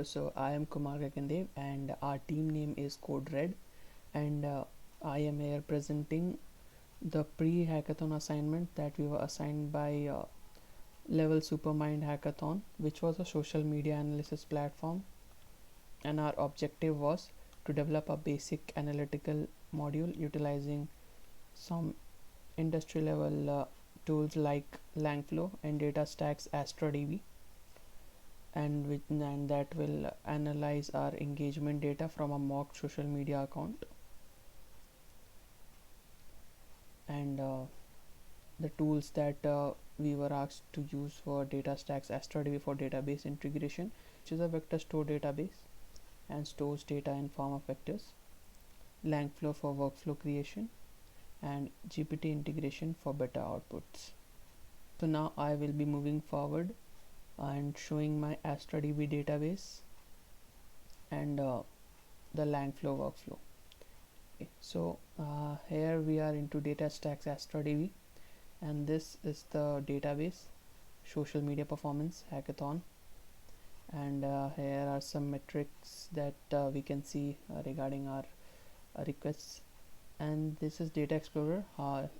Hello, so I am Kumar Gagandeo and our team name is Code Red, and I am here presenting the pre-hackathon assignment that we were assigned by Level Supermind Hackathon, which was a social media analysis platform, and our objective was to develop a basic analytical module utilizing some industry level tools like Langflow and DataStax Astra DB, and that will analyze our engagement data from a mock social media account. And the tools that we were asked to use for DataStax Astra DB for database integration, which is a vector store database and stores data in form of vectors, Langflow for workflow creation, and GPT integration for better outputs. So now I will be moving forward and showing my Astra DB database and the Langflow workflow. Okay, so here we are into DataStax Astra DB, and this is the database social media performance hackathon, and here are some metrics that we can see regarding our requests. And this is data explorer.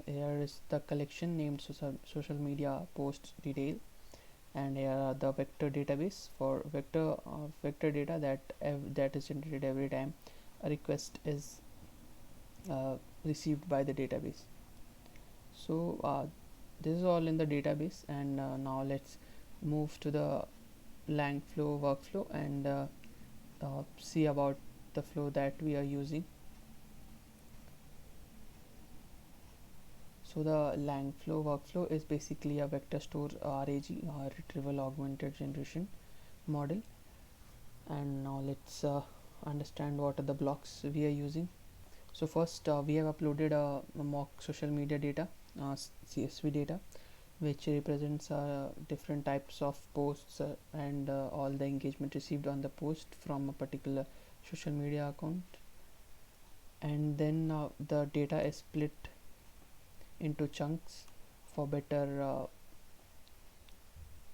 Here is the collection named social media post detail, and here are the vector database for vector data that is generated every time a request is received by the database. So this is all in the database, and now let's move to the Langflow workflow and see about the flow that we are using. So the Langflow workflow is basically a vector store RAG, or retrieval augmented generation model. And now let's understand what are the blocks we are using. So first we have uploaded a mock social media data, CSV data, which represents different types of posts and all the engagement received on the post from a particular social media account. And then the data is split into chunks for better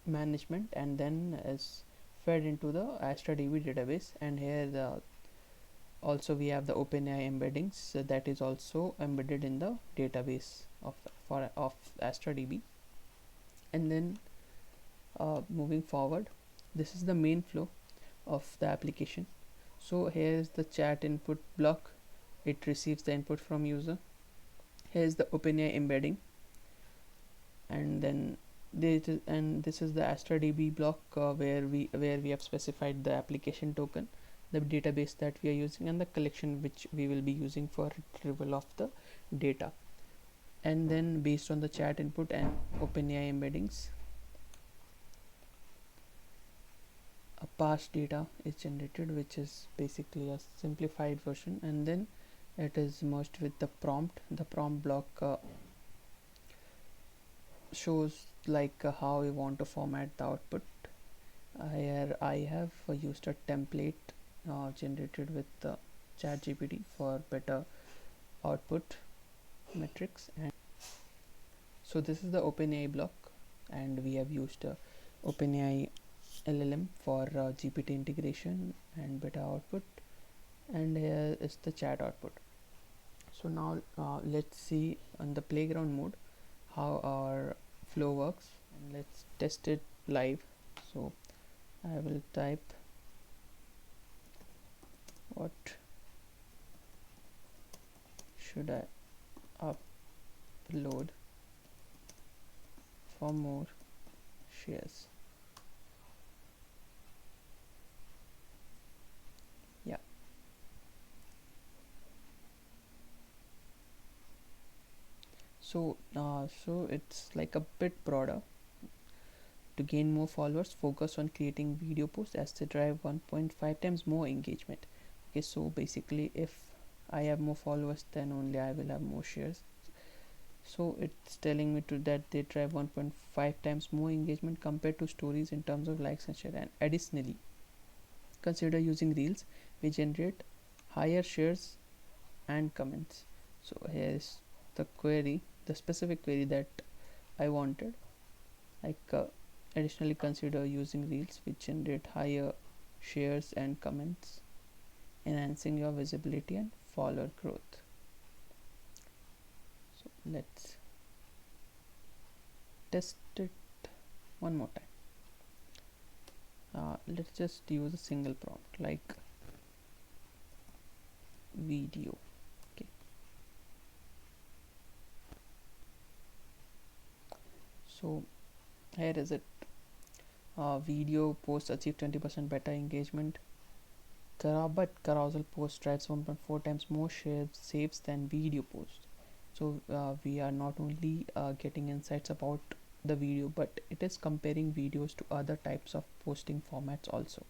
management, and then is fed into the Astra DB database. And here also we have the OpenAI embeddings, so that is also embedded in the database of Astra DB. And then moving forward, this is the main flow of the application. So here is the chat input block. It receives the input from user. Here is the OpenAI embedding, and then this is the Astra DB block where we have specified the application token, the database that we are using, and the collection which we will be using for retrieval of the data. And then based on the chat input and OpenAI embeddings, a parse data is generated, which is basically a simplified version, and then it is merged with the prompt. The prompt block shows like how we want to format the output. Here I have used a template generated with the ChatGPT for better output metrics. And so this is the OpenAI block, and we have used OpenAI LLM for GPT integration and better output, and here is the chat output. So now let's see on the playground mode how our flow works, and let's test it live. So I will type what should I upload for more shares. Yeah, so it's like a bit broader. To gain more followers, focus on creating video posts as they drive 1.5 times more engagement. Okay, so basically if I have more followers, then only I will have more shares. So it's telling me that they drive 1.5 times more engagement compared to stories in terms of likes and share. And additionally, consider using reels, which generate higher shares and comments. So here's the query, the specific query that I wanted, like additionally consider using reels which generate higher shares and comments, enhancing your visibility and follower growth. So let's test it one more time. Let's just use a single prompt like video. Okay, so here is it. Video posts achieve 20% better engagement, but carousel post drives 1.4 times more shares saves than video post. So we are not only getting insights about the video, but it is comparing videos to other types of posting formats also.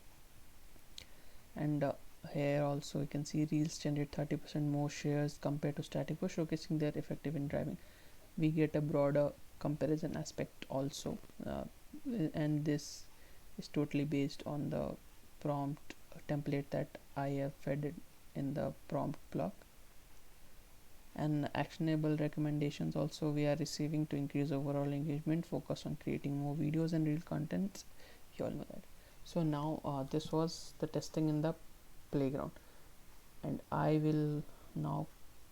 And here also you can see reels generate 30% more shares compared to static posts, showcasing their effective in driving. We get a broader comparison aspect also, and this is totally based on the prompt template that I have fed it in the prompt block. And actionable recommendations also we are receiving to increase overall engagement, focus on creating more videos and reel contents. You all know that. So now this was the testing in the playground, and I will now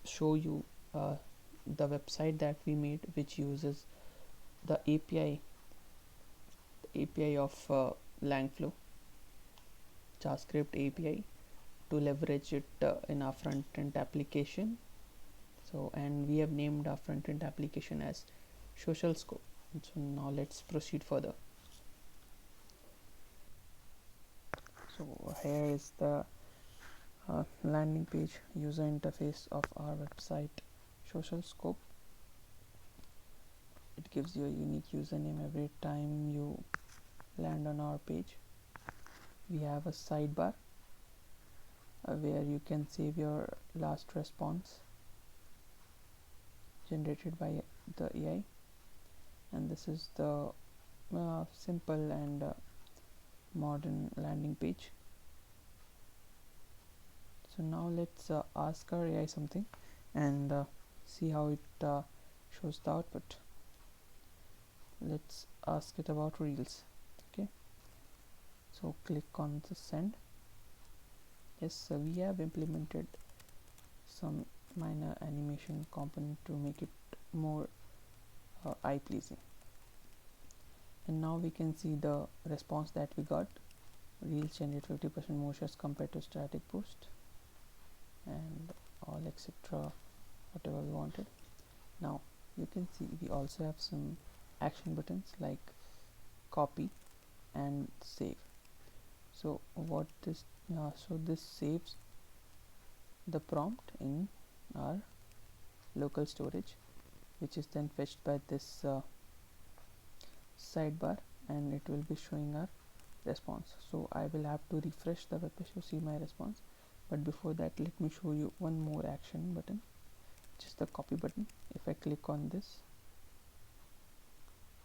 show you the website that we made, which uses the API of Langflow JavaScript API to leverage it in our front-end application. So, and we have named our front-end application as Social Scope. So now let's proceed further. So here is the landing page user interface of our website Social Scope. It gives you a unique username every time you land on our page. We have a sidebar where you can save your last response generated by the AI, and this is the simple and modern landing page. So now let's ask our AI something and see how it shows the output. Let's ask it about reels. Okay, so click on the send. Yes, we have implemented some minor animation component to make it more eye pleasing, and now we can see the response that we got. Reels generate 50% more shares compared to static post, and all etc, whatever we wanted. Now you can see we also have some action buttons like copy and save. So what this so this saves the prompt in our local storage, which is then fetched by this sidebar, and it will be showing our response. So I will have to refresh the web page to see my response, but before that let me show you one more action button, which is the copy button. If I click on this,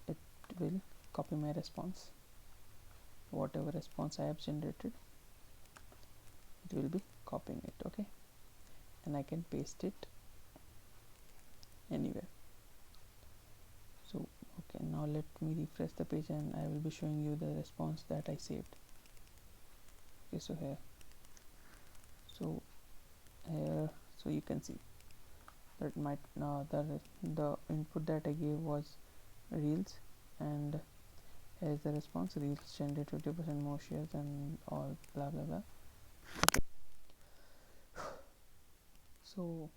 it will copy my response. Whatever response I have generated, it will be copying it. Okay, and I can paste it anywhere. So okay, now let me refresh the page and I will be showing you the response that I saved. Okay, so here so you can see that my the input that I gave was reels, and here is the response. Reels generate 50% more shares and all blah blah blah. Okay. So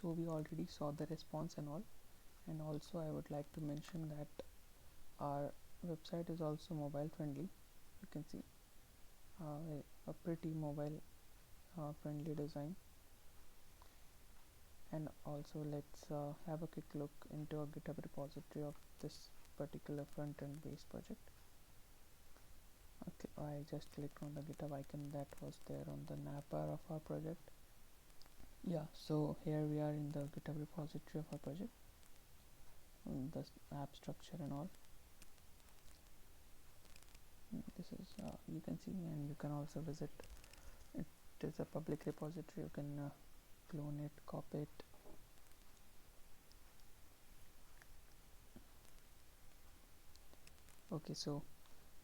we already saw the response and all, and also I would like to mention that our website is also mobile friendly. You can see a pretty mobile friendly design. And also let's have a quick look into a GitHub repository of this particular front-end based project. Okay, I just clicked on the GitHub icon that was there on the navbar of our project. Yeah, so here we are in the GitHub repository of our project, the app structure and all. This is you can see, and you can also visit. It is a public repository. You can clone it, copy it. Okay, so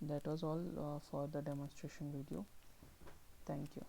That was all for the demonstration video. Thank you.